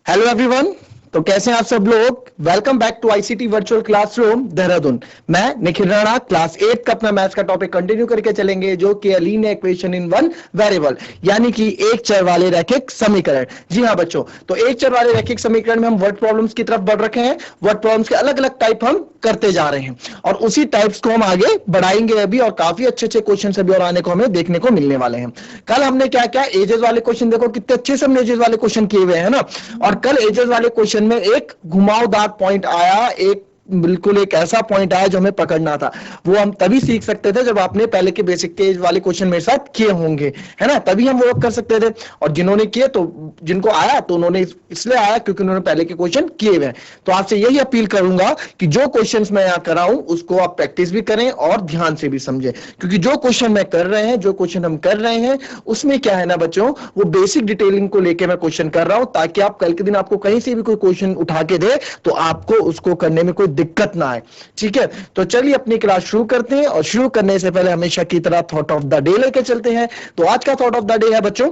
Hello everyone. तो कैसे हैं आप सब लोग। Welcome back to ICT virtual classroom Dehradun. मैं निखिल राणा क्लास 8 का अपना मैथ्स का टॉपिक कंटिन्यू करके चलेंगे, जो कि linear equation in one variable, यानी कि एक चर वाले रैखिक समीकरण। जी हाँ बच्चों, तो एक चर वाले रैखिक समीकरण में हम वर्ड प्रॉब्लम्स की तरफ बढ़ रखे हैं। वर्ड प्रॉब्लम्स के अलग अलग टाइप हम करते जा रहे हैं और उसी टाइप्स को हम आगे बढ़ाएंगे अभी, और काफी अच्छे अच्छे क्वेश्चन अभी और आने को हमें देखने को मिलने वाले हैं। कल हमने क्या क्या एजेस वाले क्वेश्चन, देखो कितने अच्छे से हमने एजेस वाले क्वेश्चन किए हुए हैं ना। और कल एजेस वाले क्वेश्चन में एक घुमावदार पॉइंट आया, एक बिल्कुल एक ऐसा पॉइंट आया जो हमें पकड़ना था। वो हम तभी सीख सकते थे जब आपने पहले के बेसिक के वाले क्वेश्चन मेरे साथ किए होंगे, है ना, तभी हम वर्क कर सकते थे। और जिन्होंने किए, तो जिनको आया तो उन्होंने इसलिए आया क्योंकि उन्होंने पहले के क्वेश्चन किए हुए हैं। तो आपसे यही अपील करूंगा कि जो क्वेश्चंस मैं यहां कर रहा हूं उसको आप प्रैक्टिस भी करें और ध्यान से भी समझें, क्योंकि जो क्वेश्चन मैं कर रहे हैं, जो क्वेश्चन हम कर रहे हैं, उसमें क्या है ना बच्चों, वो बेसिक डिटेलिंग को लेके मैं क्वेश्चन कर रहा हूं, ताकि आप कल के दिन आपको कहीं से भी कोई क्वेश्चन उठा के दे तो आपको उसको करने में कोई दिक्कत ना आए। ठीक है, तो चलिए अपनी क्लास शुरू करते हैं, और शुरू करने से पहले हमेशा की तरह थॉट ऑफ द डे लेके चलते हैं। तो आज का थॉट ऑफ द डे है बच्चों,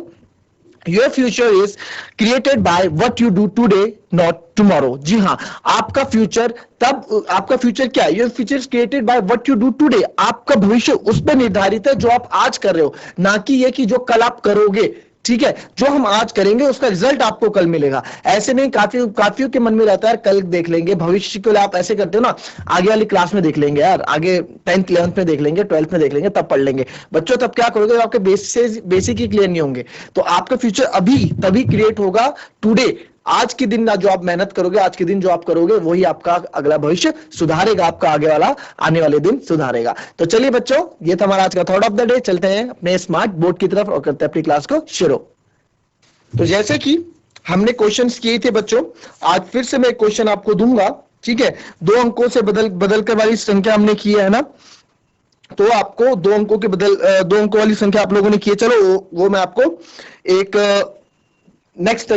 your future is created by what you do today not tomorrow. जी हाँ, आपका फ्यूचर आपका फ्यूचर क्या है, your future is created by what you do today. आपका भविष्य उस पर निर्धारित है जो आप आज कर रहे हो, ना कि ये कि जो कल आप करोगे। ठीक है, जो हम आज करेंगे उसका रिजल्ट आपको कल मिलेगा। ऐसे नहीं, काफियों के मन में रहता है कल देख लेंगे, भविष्य के लिए आप ऐसे करते हो ना, आगे वाली क्लास में देख लेंगे यार, आगे 10th 11th में देख लेंगे, 12th में देख लेंगे, तब पढ़ लेंगे। बच्चों तब क्या करोगे, आपके बेसिक ही क्लियर नहीं होंगे। तो आपका फ्यूचर अभी तभी क्रिएट होगा, टुडे, आज के दिन जो आप मेहनत करोगे, आज के दिन जो आप करोगे, वही आपका अगला भविष्य सुधारेगा, आपका आगे वाला आने वाले दिन सुधारेगा। तो चलिए बच्चों, ये था हमारा आज का थॉट ऑफ द डे। चलते हैं अपने स्मार्ट बोर्ड की तरफ और करते हैं अपनी क्लास को शुरू। तो जैसे कि हमने क्वेश्चंस किए थे बच्चों, आज फिर से मैं क्वेश्चन आपको दूंगा। ठीक है, दो अंकों से बदल कर वाली संख्या हमने की है ना, तो आपको दो अंकों वाली संख्या आप लोगों ने की है। चलो वो मैं आपको एक नेक्स्ट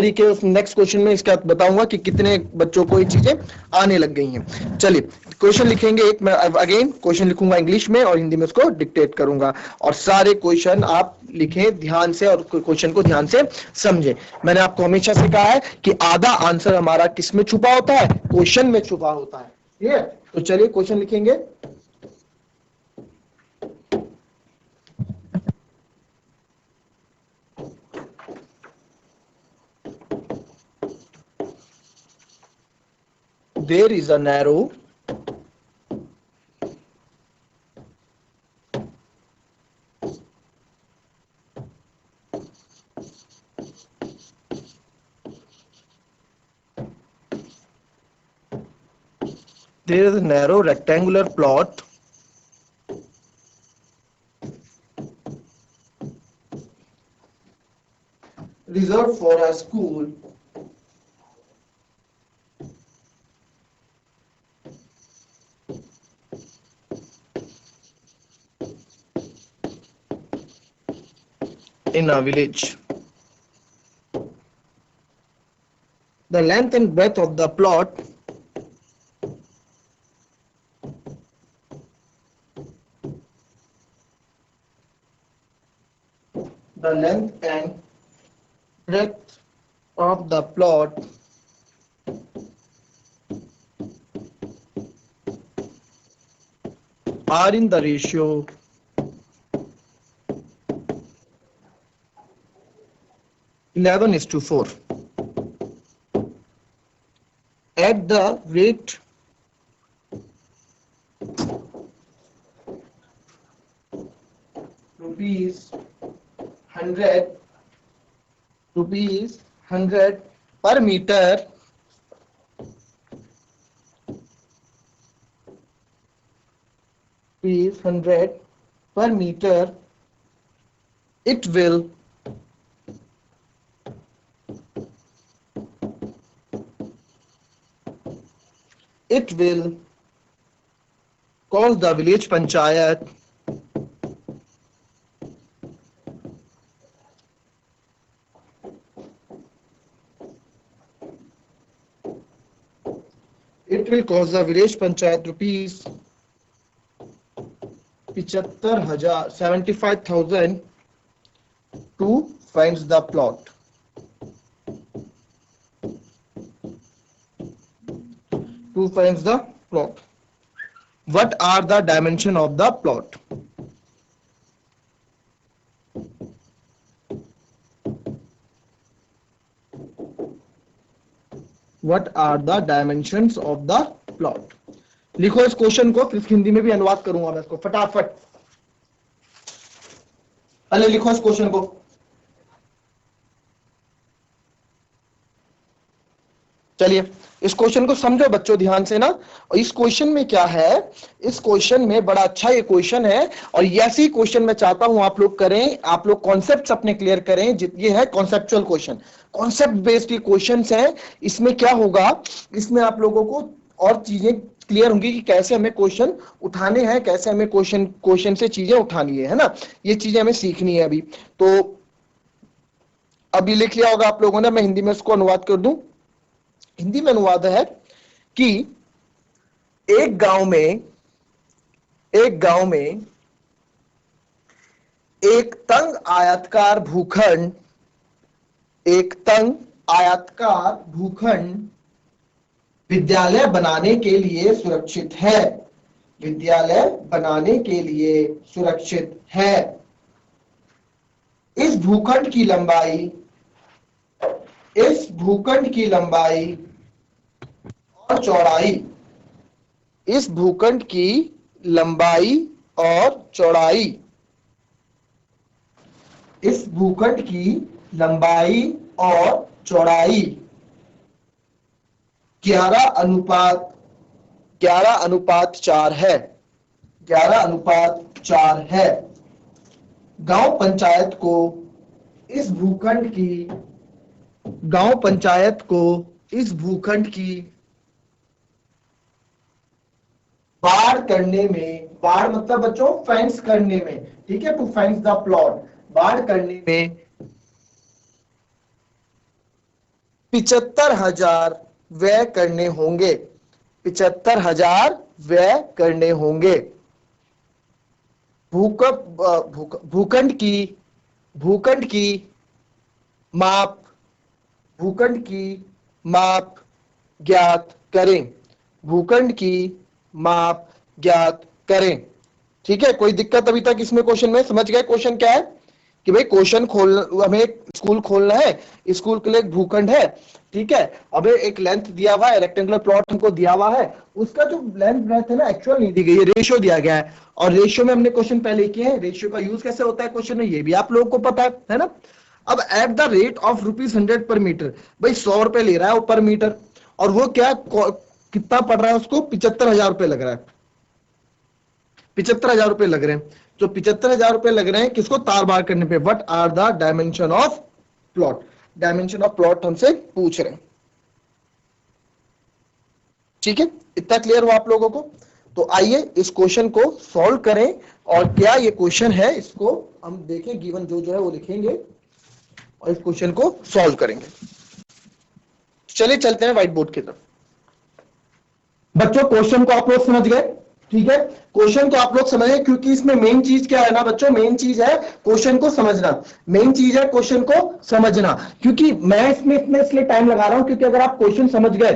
क्वेश्चन में इसका बताऊंगा कि कितने बच्चों को ये चीजें आने लग गई हैं। चलिए क्वेश्चन लिखेंगे, एक मैं अगेन क्वेश्चन लिखूंगा इंग्लिश में और हिंदी में उसको डिक्टेट करूंगा, और सारे क्वेश्चन आप लिखें ध्यान से और क्वेश्चन को ध्यान से समझें। मैंने आपको हमेशा से कहा है कि आधा आंसर हमारा किस में छुपा होता है, क्वेश्चन में छुपा होता है। ठीक है, तो चलिए क्वेश्चन लिखेंगे। There is a narrow rectangular plot reserved for a school in a village. The length and breadth of the plot the length and breadth of the plot are in the ratio 11:4. At the rate rupees 100 per meter, rupees 100 per meter, it will cause the village panchayat rupees 75,000 to find the plot. To fence the plot. What are the dimension of the plot? What are the dimensions of the plot? लिखो इस question को, फिर हिंदी में भी अनुवाद करूंगा मैं इसको फटाफट। पहले लिखो इस क्वेश्चन को। चलिए इस क्वेश्चन को समझो बच्चों ध्यान से ना। और इस क्वेश्चन में क्या है, इस क्वेश्चन में बड़ा अच्छा ये क्वेश्चन है, और ऐसे ही क्वेश्चन मैं चाहता हूं आप लोग करें, आप लोग कॉन्सेप्ट्स अपने क्लियर करें। ये है कॉन्सेप्चुअल क्वेश्चन, कॉन्सेप्ट बेस्ड ये क्वेश्चंस हैं। इसमें क्या होगा, इसमें आप लोगों को और चीजें क्लियर होंगी कि कैसे हमें क्वेश्चन उठाने हैं, कैसे हमें क्वेश्चन से चीजें उठानी है ना। ये चीजें हमें सीखनी है अभी। तो अभी लिख लिया होगा आप लोगों ने, मैं हिंदी में इसको अनुवाद कर दूं। हिंदी में अनुवाद है कि एक गांव में एक तंग आयताकार भूखंड विद्यालय बनाने के लिए सुरक्षित है। विद्यालय बनाने के लिए सुरक्षित है। इस भूखंड की लंबाई और चौड़ाई, इस भूखंड की लंबाई और चौड़ाई, इस भूखंड की लंबाई और चौड़ाई 11:4 है। 11:4 है। गांव पंचायत को इस भूखंड की बाढ़ करने में, बाढ़ मतलब बच्चों फेंस करने में, ठीक है, टू फेंस द प्लॉट, बाढ़ करने में 75,000 व्यय करने होंगे। 75,000 व्यय करने होंगे। भूखंड की माप ज्ञात करें। भूखंड की माप ज्ञात करें। ठीक है, कोई दिक्कत अभी तक इसमें क्वेश्चन में? समझ गए क्वेश्चन क्या है कि भाई क्वेश्चन हमें स्कूल खोलना है, स्कूल के लिए एक भूखंड है, ठीक है। अब एक लेंथ दिया हुआ है, रेक्टेंगुलर प्लॉट हमको दिया हुआ है, उसका जो लेंथ ब्रेथ है ना एक्चुअल नहीं दी गई है, रेशियो दिया गया है। और रेशियो में हमने क्वेश्चन पहले किए हैं, रेशियो का यूज कैसे होता है क्वेश्चन में, ये भी आप लोगों को पता है ना। अब एट द रेट ऑफ ₹100 पर मीटर, भाई 100 रुपए ले रहा है वो पर मीटर, और वो क्या कितना पड़ रहा है उसको, 75,000 रुपए लग रहा है। 75,000 रुपए लग रहे हैं। तो 75,000 रुपए लग रहे हैं किसको, तार बार करने पे। What are the dimension of plot? Dimension of plot हमसे पूछ रहे हैं। ठीक है, इतना क्लियर हुआ आप लोगों को? तो आइए इस क्वेश्चन को सॉल्व करें, और क्या ये क्वेश्चन है इसको हम देखें, गिवन जो है वो लिखेंगे और इस क्वेश्चन को सॉल्व करेंगे। चलिए चलते हैं व्हाइट बोर्ड की तरफ। बच्चों क्वेश्चन को आप लोग समझ गए? ठीक है, क्वेश्चन को आप लोग समझे, क्योंकि इसमें मेन चीज क्या है ना बच्चों, मेन चीज है क्वेश्चन को समझना। मेन चीज है क्वेश्चन को समझना, क्योंकि मैं इसमें इसलिए टाइम लगा रहा हूं, क्योंकि अगर आप क्वेश्चन समझ गए,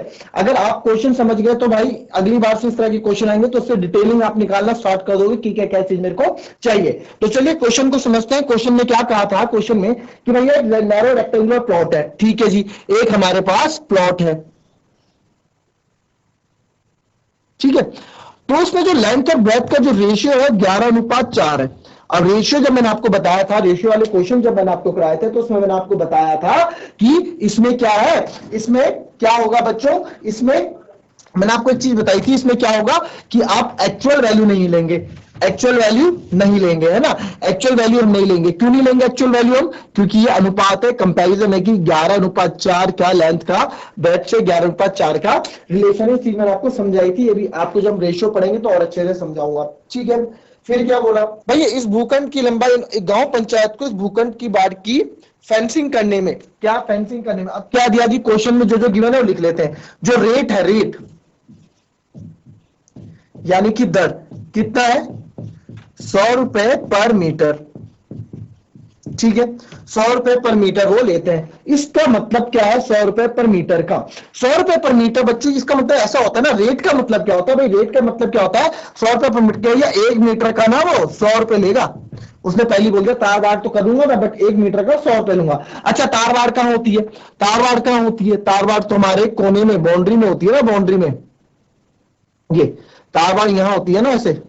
समझ गए तो भाई अगली बार से इस तरह के क्वेश्चन आएंगे तो उससे डिटेलिंग आप निकालना स्टार्ट कर दोगे कि क्या चीज मेरे को चाहिए। तो चलिए क्वेश्चन को समझते हैं। क्वेश्चन में क्या कहा था, क्वेश्चन में कि भैया नैरो रेक्टेंगुलर प्लॉट है, ठीक है जी, एक हमारे पास प्लॉट है, ठीक है। तो उसमें जो लेंथ और ब्रेथ का जो रेशियो है 11:4 है। अब रेशियो जब मैंने आपको बताया था, रेशियो वाले क्वेश्चन जब मैंने आपको कराए थे, तो उसमें मैंने आपको बताया था कि इसमें क्या है, इसमें क्या होगा बच्चों, इसमें मैंने आपको एक चीज बताई थी, इसमें क्या होगा कि आप एक्चुअल वैल्यू नहीं लेंगे, एक्चुअल वैल्यू नहीं लेंगे, है ना। एक्चुअल वैल्यू हम नहीं लेंगे। क्यों नहीं लेंगे एक्चुअल वैल्यू हम? क्योंकि ये अनुपात है, कंपैरिजन है कि 11:4 का लेंथ का ब्रेथ से 11:4 का रिलेशन है। चीज मैंने आपको समझाई थी, ये भी आपको जब रेशियो पढ़ेंगे तो और अच्छे से समझाऊंगा, ठीक है। फिर क्या बोला भैया, इस भूखंड की लंबाई, गांव पंचायत को इस भूखंड की बाढ़ की फेंसिंग करने में, क्या फेंसिंग करने में, अब क्या दिया जी क्वेश्चन में, जो गिवन है वो लिख लेते हैं। जो रेट है, रेट यानी कि दर कितना है, 100 रुपए पर मीटर, ठीक है, 100 रुपए पर मीटर वो लेते हैं। इसका मतलब क्या है 100 रुपए पर मीटर का? 100 रुपए पर मीटर बच्चे, इसका मतलब ऐसा होता है ना, रेट का मतलब क्या होता है भाई? रेट का मतलब क्या होता है? 100 रुपए पर मीटर, या 1 मीटर का ना वो 100 रुपए लेगा। उसने पहले बोल दिया तार बाड़ तो कर दूंगा मैं, बट 1 मीटर का 100 रुपए लूंगा। अच्छा, तार बाड़ कहां होती है? तार बाड़ कहां होती है? तार बाड़ तो हमारे कोने में, बाउंड्री में होती है ना, बाउंड्री में। ये तार बाड़ यहां होती है ना, ऐसे,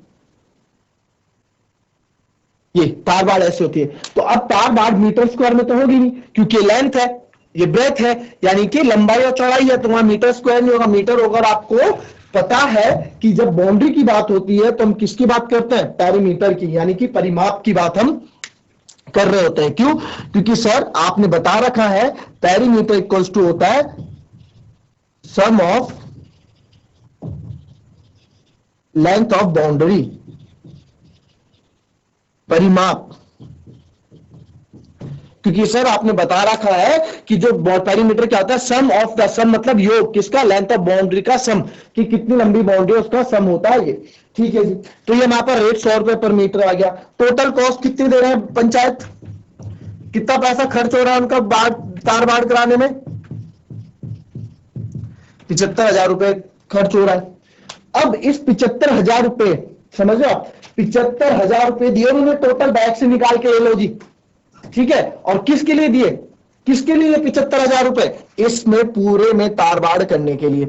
ये तार बाड़ ऐसे होती है। तो अब तार बाड़ मीटर स्क्वायर में तो होगी नहीं, क्योंकि लेंथ है, ये ब्रेथ है, यानी कि लंबाई और चौड़ाई है, तो वहां मीटर स्क्वायर नहीं होगा, मीटर होगा। और आपको पता है कि जब बाउंड्री की बात होती है तो हम किसकी बात करते हैं? पेरीमीटर की, यानी कि परिमाप की बात हम कर रहे होते हैं। क्यों? क्योंकि सर आपने बता रखा है पेरीमीटर इक्वल्स टू होता है सम ऑफ लेंथ ऑफ बाउंड्री, परिमाप। क्योंकि सर आपने बता रखा है कि जो पेरीमीटर क्या होता है? सम ऑफ द, सम मतलब योग किसका? लेंथ ऑफ बाउंड्री का सम, कि कितनी लंबी बाउंड्री है उसका सम होता है ये। ठीक है जी, तो ये हमारे पास रेट 100 रुपए पर मीटर आ गया। टोटल कॉस्ट कितनी दे रहे हैं पंचायत? कितना पैसा खर्च हो रहा है उनका तार बाड़ कराने में? 75,000 रुपए खर्च हो रहा है। अब इस 75,000 रुपए, समझ लो आप, 75,000 रुपए दिए उन्होंने टोटल बैग से निकाल के, ले लो जी। ठीक है, और किसके लिए दिए? किसके लिए 75,000 रुपए? इसमें पूरे में तार बाड़ करने के लिए,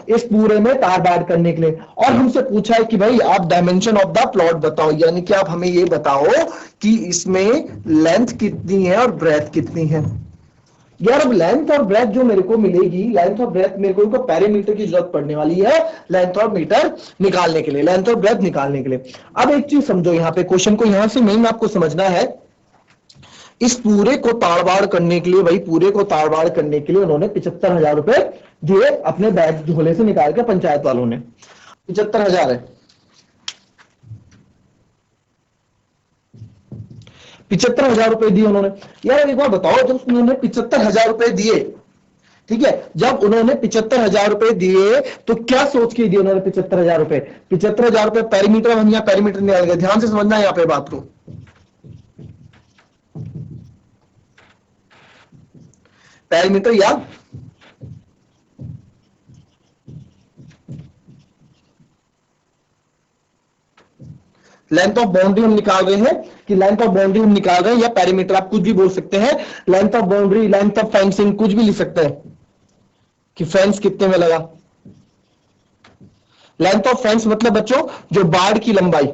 इस पूरे में तार बाड़ करने के लिए। और हमसे पूछा है कि भाई आप डायमेंशन ऑफ द प्लॉट बताओ, यानी कि आप हमें ये बताओ कि इसमें लेंथ कितनी है और ब्रेथ कितनी है। यार अब लेंथ और ब्रेथ जो मेरे को मिलेगी, लेंथ और ब्रेथ मेरे को पेरीमीटर की जरूरत पड़ने वाली है लेंथ और मीटर निकालने के लिए, लेंथ और ब्रेथ निकालने के लिए। अब एक चीज समझो, यहां पे क्वेश्चन को यहां से मेन आपको समझना है, इस पूरे को ताड़बाड़ करने के लिए, भाई पूरे को ताड़बाड़ करने के लिए उन्होंने 75,000 रुपए दिए अपने बैग झोले से निकाल के, पंचायत वालों ने। 75,000 है, 75,000 रुपए दिए उन्होंने। यार एक बार बताओ, जब उन्होंने 75,000 रुपए दिए, ठीक है, जब उन्होंने 75,000 रुपए दिए तो क्या सोच के दिए उन्होंने 75,000 रुपए? 75,000 रुपए पेरीमीटर, हम यहाँ पेरीमीटर निकाल गए, ध्यान से समझना है यहाँ पे बात को। पेरीमीटर या लेंथ ऑफ बाउंड्री हम निकाल रहे हैं, कि लेंथ ऑफ बाउंड्री हम निकाल रहे हैं, या पेरीमीटर आप कुछ भी बोल सकते हैं। Length of boundary, length of fencing, कुछ भी लिख सकते हैं कि फेंस कितने में लगा। लेंथ ऑफ फेंस मतलब बच्चों जो बाड़ की लंबाई,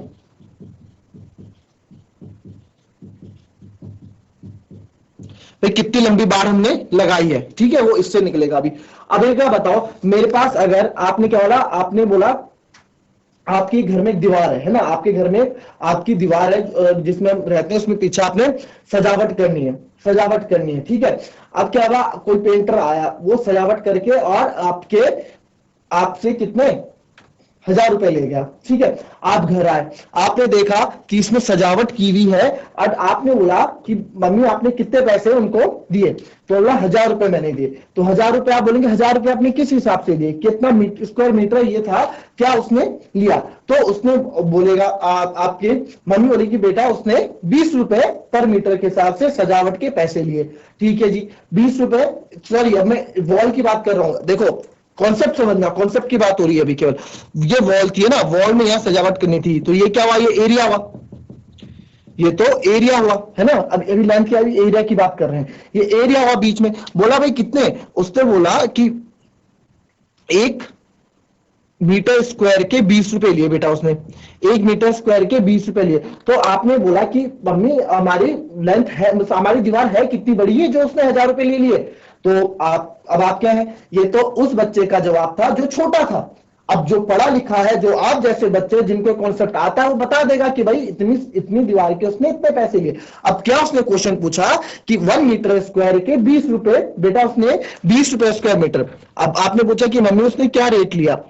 भाई कितनी लंबी बाड़ हमने लगाई है, ठीक है, वो इससे निकलेगा अभी। अब एक क्या बताओ, मेरे पास अगर आपने क्या बोला, आपने बोला आपके घर में एक दीवार है ना, आपके घर में आपकी दीवार है जिसमें हम रहते हैं, उसमें पीछे आपने सजावट करनी है, सजावट करनी है, ठीक है। अब क्या हुआ, कोई पेंटर आया, वो सजावट करके और आपसे कितने 1,000 रुपए ले गया, ठीक है। आप घर आए, आपने देखा कि इसमें सजावट की हुई है, और आपने बोला कि मम्मी आपने कितने पैसे उनको दिए? तो बोला 1,000 रुपए मैंने दिए। तो 1,000 रुपए आप बोलेंगे 1,000 रुपए आपने किस हिसाब से दिए, कितना स्क्वायर मीटर ये था, क्या उसने लिया? तो उसने बोलेगा, आपके मम्मी बोलेगी बेटा उसने 20 रुपए पर मीटर के हिसाब से सजावट के पैसे लिए, ठीक है जी, 20 रुपए। सॉरी, अब मैं वॉल की बात कर रहा हूं, देखो कॉन्सेप्ट समझना, कॉन्सेप्ट की बात हो रही है अभी केवल। ये वॉल थी ना, वॉल में यहां सजावट करनी थी, तो ये क्या हुआ, ये एरिया हुआ, ये तो एरिया हुआ है ना। अब अभी लेंथ की, एरिया की बात कर रहे हैं, ये एरिया हुआ बीच में। बोला भाई कितने? उसने बोला कि 1 मीटर स्क्वायर के 20 रुपए लिए बेटा उसने, 1 मीटर स्क्वायर के 20 रुपए लिए। तो आपने बोला कि मम्मी हमारी लेंथ है, हमारी दीवार है कितनी बड़ी है जो उसने 1,000 रुपए ले लिए? तो अब आप क्या है, ये तो उस बच्चे का जवाब था जो छोटा था। अब जो पढ़ा लिखा है, जो आप जैसे बच्चे जिनको कॉन्सेप्ट आता है, वो बता देगा कि भाई इतनी दीवार के उसने इतने पैसे लिए। अब क्या उसने क्वेश्चन पूछा कि 1 मीटर स्क्वायर के 20 रुपए, बेटा उसने 20 रुपए स्क्वायर मीटर। अब आपने पूछा कि मम्मी उसने क्या रेट लिया?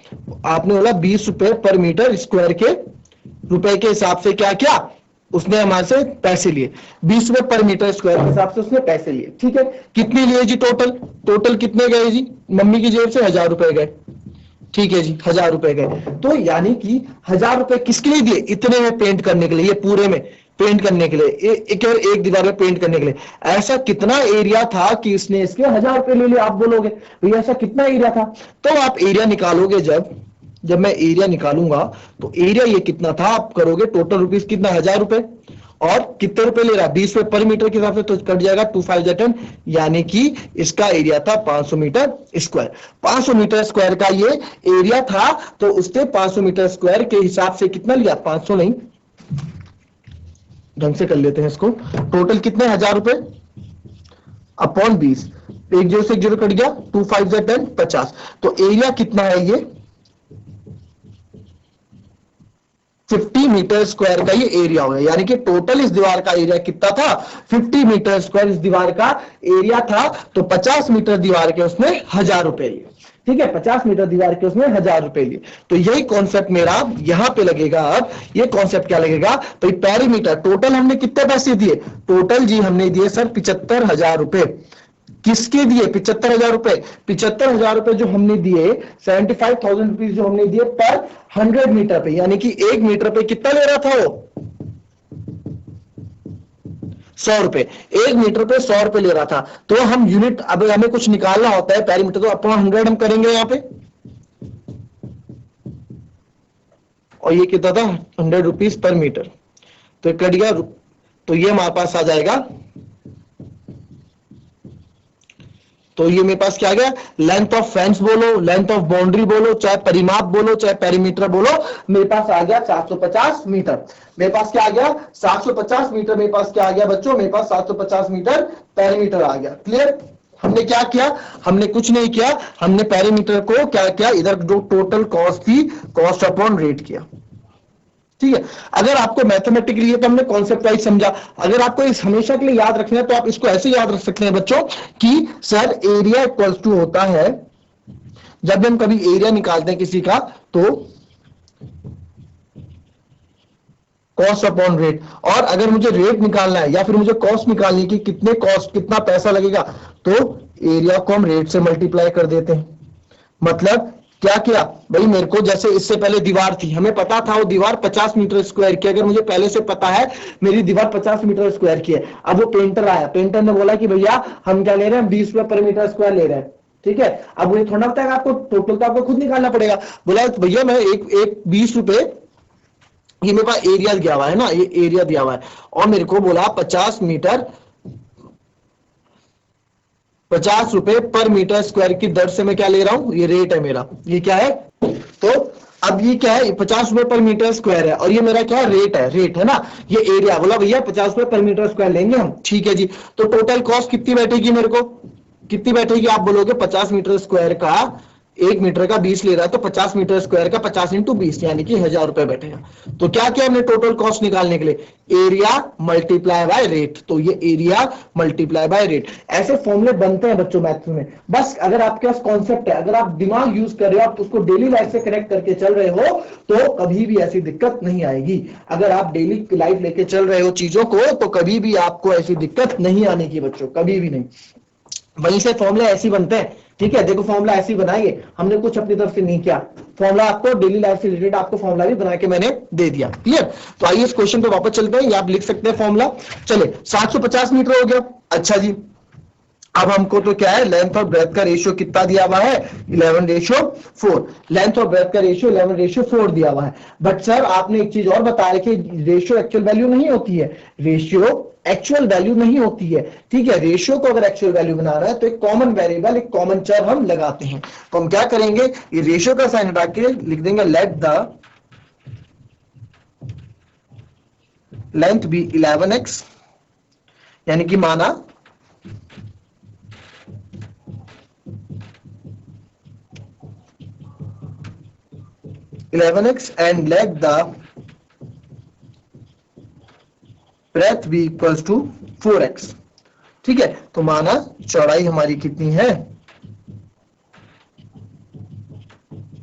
आपने बोला 20 रुपए पर मीटर स्क्वायर के रुपए के हिसाब से क्या क्या उसने हमारे से पैसे लिए, 20 रुपए पर मीटर स्क्वायर के हिसाब से उसने पैसे लिए, ठीक है। कितने लिए जी? टोटल कितने गए जी? मम्मी की जेब से 1,000 रुपए गए, ठीक है जी, 1,000 रुपए गए। तो यानी कि 1,000 रुपए किसके लिए दिए? इतने में पेंट करने के लिए, ये पूरे में पेंट करने के लिए, एक और एक दीवार में पेंट करने के लिए। ऐसा कितना एरिया था कि इसने इसके 1000 रुपए ले लिए? आप बोलोगे भैया ऐसा कितना एरिया था? तो आप एरिया निकालोगे, जब मैं एरिया निकालूंगा तो एरिया ये कितना था, आप करोगे टोटल रुपीज कितना, 1000 रुपए, और कितने रुपए ले रहा है, 20 रुपए पर मीटर के हिसाब से, तो कट जाएगा 2510, यानी कि इसका एरिया था 500 मीटर स्क्वायर। 500 मीटर स्क्वायर का ये एरिया था, तो उसने 500 मीटर स्क्वायर के हिसाब से कितना लिया, 500 नहीं, ढंग से कर लेते हैं इसको, टोटल कितने, 1000 रुपए अपॉन 20, एक जीरो से एक जीरो कट गया, 2 5 10 50, तो एरिया कितना है ये 50 मीटर स्क्वायर का ये एरिया होगा, यानी कि टोटल इस दीवार का एरिया कितना था, 50 मीटर स्क्वायर इस दीवार का एरिया था। तो 50 मीटर दीवार के उसने 1000 रुपए लिए, ठीक है, 50 मीटर दीवार के उसने 1000 रुपए लिए। तो यही कॉन्सेप्ट मेरा यहां पे लगेगा। अब ये कॉन्सेप्ट क्या लगेगा भाई, पेरीमीटर, टोटल हमने कितने पैसे दिए, टोटल जी हमने दिए सर 75,000 रुपए। किसके दिए, 75,000 रुपए, 75,000 रुपए जो हमने दिए, 75,000 रुपीज जो हमने दिए पर 100 मीटर पे, यानी कि 1 मीटर पे कितना ले रहा था वो, 100 रुपए, 1 मीटर पे 100 रुपए ले रहा था। तो हम यूनिट, अब हमें कुछ निकालना होता है पेरीमीटर, तो अपॉन 100 हम करेंगे यहां पे, और ये कितना था 100 रुपीज पर मीटर, तो कट गया, तो ये हमारे पास आ जाएगा, तो ये मेरे पास क्या आ गया, लेंथ ऑफ फेंस बोलो, लेंथ ऑफ बाउंड्री बोलो, चाहे परिमाप बोलो, चाहे पेरीमीटर बोलो, मेरे पास आ गया 750 मीटर। मेरे पास क्या आ गया, 750 मीटर, मेरे पास क्या आ गया बच्चों, मेरे पास 750 मीटर पेरीमीटर आ गया। क्लियर? हमने क्या किया, हमने कुछ नहीं किया, हमने पेरीमीटर को क्या किया, इधर जो टोटल कॉस्ट थी, कॉस्ट अपॉन रेट किया, ठीक है। अगर आपको मैथमेटिकली है तो हमने कॉन्सेप्ट वाइज समझा। अगर आपको इस हमेशा के लिए याद रखना है तो आप इसको ऐसे याद रख सकते हैं बच्चों कि सर एरिया इक्वल्स टू होता है, जब भी हम कभी एरिया निकालते हैं किसी का तो कॉस्ट अपॉन रेट, और अगर मुझे रेट निकालना है या फिर मुझे कॉस्ट निकालनी है कि कितने कॉस्ट, कितना पैसा लगेगा, तो एरिया को हम रेट से मल्टीप्लाई कर देते हैं। मतलब क्या किया भाई, मेरे को जैसे इससे पहले दीवार थी, हमें पता था वो दीवार 50 मीटर स्क्वायर की, अगर मुझे पहले से पता है मेरी दीवार 50 मीटर स्क्वायर की है, अब वो पेंटर आया, पेंटर ने बोला कि भैया हम क्या ले रहे हैं, 20 रुपए पर मीटर स्क्वायर ले रहे हैं, ठीक है। अब मुझे थोड़ा बताएगा, आपको टोटल तो आपको खुद निकालना पड़ेगा। बोला भैया मैं एक 20 रुपए, ये मेरे पास एरिया दिया हुआ है ना, ये एरिया दिया हुआ है, और मेरे को बोला 50 रुपए पर मीटर स्क्वायर की दर से मैं क्या ले रहा हूं, ये रेट है मेरा, ये क्या है, तो अब ये क्या है, 50 रुपए पर मीटर स्क्वायर है, और ये मेरा क्या है, रेट है, रेट है ना, ये एरिया। बोला भैया 50 रुपए पर मीटर स्क्वायर लेंगे हम, ठीक है जी। तो टोटल कॉस्ट कितनी बैठेगी, मेरे को कितनी बैठेगी, आप बोलोगे 50 मीटर स्क्वायर का, 1 मीटर का 20 ले रहा है, तो 50 मीटर स्क्वायर का 50 इंटू 20 यानी कि 1000 रुपए बैठेगा। तो क्या किया हमने टोटल कॉस्ट निकालने के लिए, एरिया मल्टीप्लाई बाय रेट, तो ये एरिया मल्टीप्लाई बाय रेट। ऐसे फॉर्मूले बनते हैं बच्चों मैथ्स में। बस अगर आपके पास कॉन्सेप्ट है, अगर आप दिमाग यूज कर रहे हो, आप उसको डेली लाइफ से कनेक्ट करके चल रहे हो, तो कभी भी ऐसी दिक्कत नहीं आएगी। अगर आप डेली लाइफ लेके चल रहे हो चीजों को, तो कभी भी आपको ऐसी दिक्कत नहीं आने की बच्चों, कभी भी नहीं। वहीं से फॉर्मूले ऐसे बनते हैं, ठीक है। देखो फॉर्मूला ऐसे ही बनाएंगे, हमने कुछ अपनी तरफ से नहीं किया, फॉर्मूला आपको डेली लाइफ से रिलेटेड आपको फॉर्मूला भी बना के मैंने दे दिया। क्लियर? तो आइए इस क्वेश्चन पे वापस चलते हैं, ये आप लिख सकते हैं फॉर्मूला। चले 750 मीटर हो गया, अच्छा जी। अब हमको तो क्या है, लेंथ और ब्रेथ का रेशियो कितना दिया हुआ है, 11:4। लेंथ और ब्रेथ का रेशियो 11:4 दिया हुआ है। बट सर आपने एक चीज और बताया कि रेशियो एक्चुअल वैल्यू नहीं होती है, रेशियो एक्चुअल वैल्यू नहीं होती है, ठीक है। रेशियो को अगर एक्चुअल वैल्यू बना रहा है तो एक कॉमन वेरिएबल, एक कॉमन चर हम लगाते हैं। तो हम क्या करेंगे, ये रेशियो का साइन हटा के लिख देंगे let the length B 11x, यानी कि माना 11x and let the breadth be equals to 4x, ठीक है। तो माना चौड़ाई हमारी कितनी है,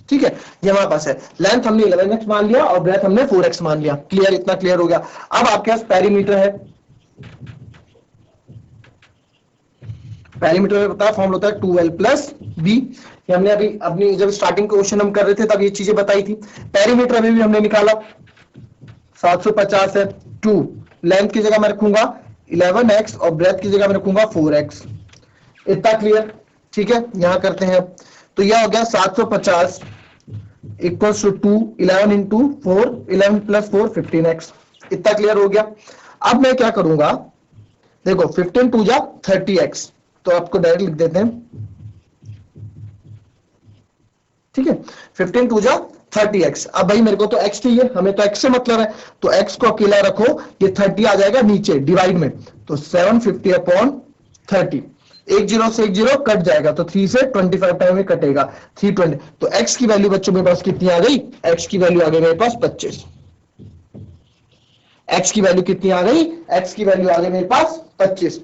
ठीक है, ये हमारे पास है। लेंथ हमने 11x मान लिया और ब्रेथ हमने 4x मान लिया। क्लियर? इतना क्लियर हो गया। अब आपके पास पेरीमीटर है, पेरीमीटर में पता है फॉर्मूला होता है 2l प्लस बी। ये हमने अभी अपनी जब स्टार्टिंग क्वेश्चन हम कर रहे थे तब ये चीजें बताई थी। पेरीमीटर अभी भी हमने निकाला, 750 है, 2 लेंथ की जगह मैं रखूंगा 11x और ब्रेथ की जगह मैं रखूंगा 4x। इतना क्लियर? ठीक है, यहां करते हैं अब। तो यह हो गया 750 equals to 2, 11 into 4, 11 plus 4 15x। इतना क्लियर हो गया। अब मैं क्या करूंगा, देखो 15 टू जा 30x, तो आपको डायरेक्ट लिख देते हैं। ठीक है, 15 टू जा 30x। अब भाई मेरे को तो x चाहिए, हमें तो x से मतलब है, तो x को अकेला रखो, ये 30 आ जाएगा नीचे डिवाइड में, तो 750 अपॉन 30। एक जीरो से एक जीरो कट जाएगा, तो 3 से 25 टाइम में कटेगा, 320। तो x की वैल्यू बच्चों मेरे पास कितनी आ गई, x की वैल्यू आ गई मेरे पास 25। x की वैल्यू कितनी आ गई, x की वैल्यू आ गई मेरे पास 25।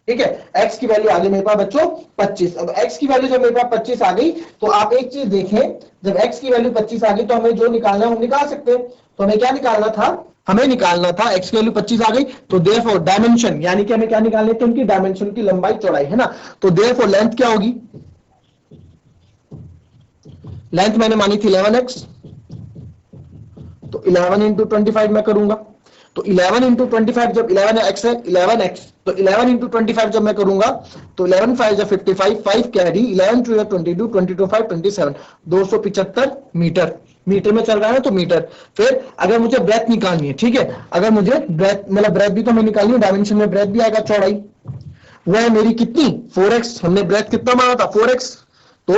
ठीक है, x की वैल्यू आ गई मेरे पास बच्चों 25। अब x की वैल्यू जब मेरे पास 25 आ गई, तो आप एक चीज देखें, जब x की वैल्यू 25 आ गई तो हमें जो निकालना है हम निकाल सकते हैं। तो हमें क्या निकालना था, हमें निकालना था x की वैल्यू 25 आ गई, तो देयरफॉर डायमेंशन, यानी कि हमें क्या निकालने थे, उनकी डायमेंशन की लंबाई चौड़ाई, है ना। तो देयरफॉर लेंथ क्या होगी, लेंथ मैंने मानी थी 11x, तो 11 इंटू 25 मैं करूंगा, तो 11 इंटू 25 जब 11x है 11x, तो 11 इंटू 25 जब मैं करूंगा तो 11 5 जा 55, 5 कैरी, 11 2 22, 22 5 27, 275 मीटर। मीटर में चल रहा है तो मीटर। फिर अगर मुझे ब्रेथ निकालनी है, ठीक है, अगर मुझे ब्रेथ मतलब ब्रेथ भी तो हमें निकालनी है, डायमेंशन में ब्रेथ भी आएगा, चौड़ाई वह है मेरी कितनी 4x। हमने ब्रेथ कितना माना था 4x, तो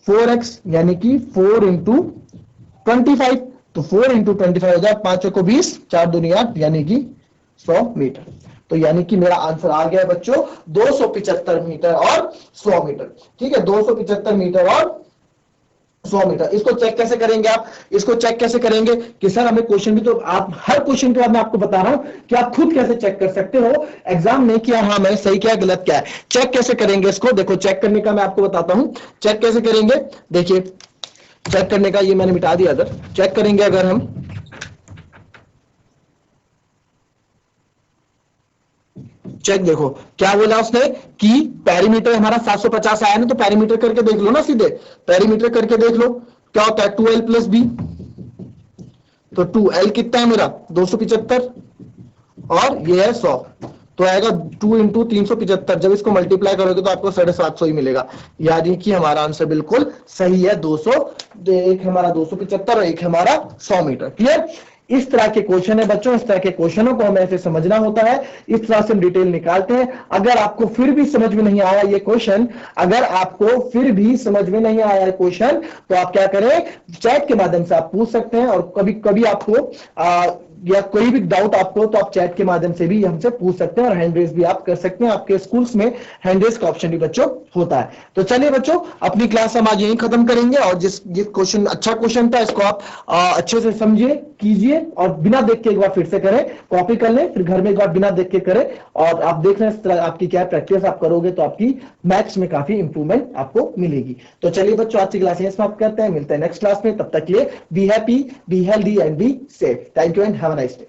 4x यानी कि 4 इंटू 25, तो 4 इंटू 25 हो जाए, 5 को 20, 4 दूनी 8, यानी कि 100 मीटर। तो यानी कि मेरा आंसर आ गया बच्चों 275 मीटर और 100 मीटर। ठीक है, 275 मीटर और 100 मीटर। इसको चेक कैसे करेंगे आप, इसको चेक कैसे करेंगे कि सर हमें क्वेश्चन भी तो, आप हर क्वेश्चन के बाद मैं आपको बता रहा हूं कि आप खुद कैसे चेक कर सकते हो, एग्जाम नहीं किया, हाँ मैंने सही किया गलत क्या है, चेक कैसे करेंगे इसको। देखो चेक करने का मैं आपको बताता हूं, चेक कैसे करेंगे। देखिए चेक करने का, ये मैंने मिटा दिया अगर, चेक करेंगे अगर हम, चेक देखो क्या बोला उसने कि पेरीमीटर हमारा 750 आया ना, तो पेरीमीटर करके देख लो ना, सीधे पेरीमीटर करके देख लो क्या होता है, 2l प्लस बी, तो 2l कितना है मेरा 275 और ये है 100, तो आएगा 2 इंटू 375। जब इसको मल्टीप्लाई करोगे तो आपको 750 ही मिलेगा, यानी कि हमारा आंसर बिल्कुल सही है 200। एक हमारा 275 और एक हमारा 100 मीटर। क्लियर? इस तरह के क्वेश्चन है बच्चों, इस तरह के क्वेश्चनों को हमें ऐसे समझना होता है, इस तरह से हम डिटेल निकालते हैं। अगर आपको फिर भी समझ में नहीं आया ये क्वेश्चन, अगर आपको फिर भी समझ में नहीं आया क्वेश्चन, तो आप क्या करें, चैट के माध्यम से आप पूछ सकते हैं, और कभी कभी आपको या कोई भी डाउट आपको, तो आप चैट के माध्यम से भी हमसे पूछ सकते हैं, और हैंड रेज भी आप कर सकते हैं। आपके स्कूल्स में हैंड रेज का ऑप्शन भी बच्चों होता है। तो चलिए बच्चों, अपनी क्लास हम आज यहीं खत्म करेंगे, और ये क्वेश्चन अच्छा क्वेश्चन था, इसको आप अच्छे से समझिए, कीजिए, और बिना देख के एक बार फिर से करें, कॉपी कर लें, फिर घर में एक बार बिना देख के करें, और आप देख रहे हैं आपकी क्या प्रैक्टिस आप करोगे तो आपकी मैथ्स में काफी इंप्रूवमेंट आपको मिलेगी। तो चलिए बच्चों, आज की क्लास यहीं समाप्त करते हैं, मिलते हैं नेक्स्ट क्लास में, तब तक के लिए be happy, be healthy and be safe. Thank you and have a nice day.